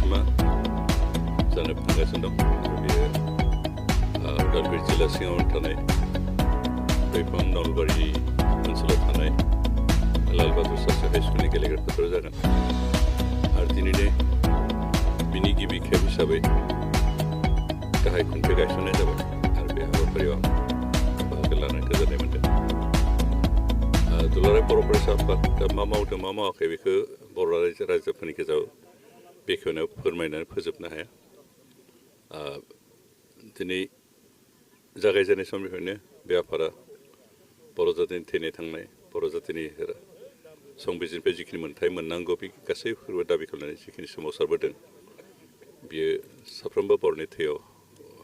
जथुमा जानो थांगासिनो दं आरो बेयो उदालगुरि जिल्ला सिङाव थानाय दैफां नलबारि ओनसोलाव थानाय लाल बाहादुर शास्त्री हाइ स्कुलनि गेलेग्रा फोथाराव जागोन आरो दिनैनो बिनि गिबि खेब हिसाबै गाहाय खुन्थि गायसननाय जाबाय आरो बे हाबाफारियाव बाहागो लानो गोजोननाय मोन्दों। दुलाराय बर' फरायसा आफादा मा मावदों मा मावाखै बेखौ बर' रायजोफोरनि गेजेराव बेखेवनायाव फोरमायनानै फोजोबनो हाया। दिनै जागायजेननाय समनिफ्रायनो बे आफादा बर' जातिनि थैनाय थांनाय बर' जातिनि संबिजिरनिफ्राय जिखिनि मोन्थाय मोननांगौ बे गासैफोरबो दाबि खालामनानै जिखिनि सोमावसारबोदों बियो साफ्रोमबो बर'नि थैयाव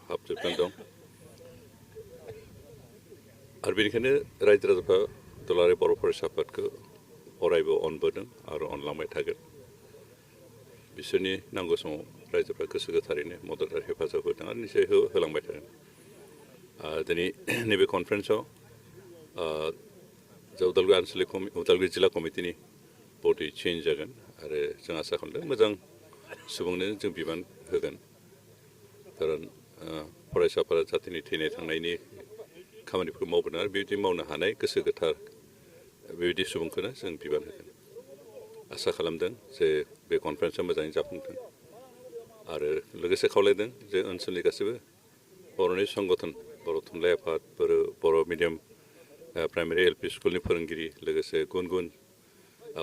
हाबजोबनानै दं आरो बेनिखायनो रायजो राजाफ्रा दुलाराय बर' फरायसा आफादखौ अरायबो अनबोदों आरो अनलांबाय थागोन। बिसोरनि नांगौ समाव रायजोफ्रा गोसो गोथारैनो मदद आरो हेफाजाब होदों आरो निश्चय होलांबाय थागोन। दिनै नैबे कनफारेन्सआव उदालगुरि जिल्ला कमिटिनि बडि चेन्ज जागोन आरो जों आसा खालामदों मोजां सुबुंनो जों बिबान होगोन। खारन फरायसाफोरा जातिनि थैनाय थांनायनि खामानिफोरखौ मावबोदों आरो बेबायदि मावनो हानाय गोसो गोथार बेबायदि सुबुंखौनो जों बिबान होगोन। आसा खालामदों जे बे कनफारेन्सआ मोजाङै जाफुंथों आरो लोगोसे खावलायदों जे ओनसोलनि गासैबो बर'नि संगठन बर' थुनलाइ आफाद बर' मिडियाम प्राइमारि एल पि स्कुलनि फोरोंगिरि लोगोसे गुबुन गुबुन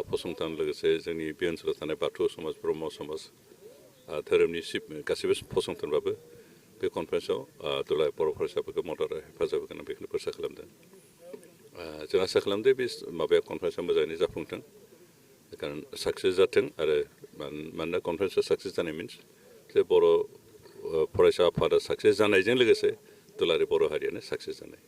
फसंथान लोगोसे जोंनि बे ओनसोलाव थानाय बाथौ समाज ब्रह्म समाज धोरोमनि गासैबो फसंथानबाबो बे कनफारेन्सआव दुलाराय बर' फरायसाफोरखौ मदद आरो हेफाजाब होगोन बेखौनो आसा खालामदों। जों आसा खालामदों बे माबाया कनफारेन्सआ मोजाङैनो जाफुंथों खारन साक्सेस जाथों आरो मानोना कनफारेन्सआ साक्सेस जानाय मिन्स जे बर' फरायसा आफादा साक्सेस जानायजों लोगोसे दुलाराय बर' हारियानो साक्सेस जानाय।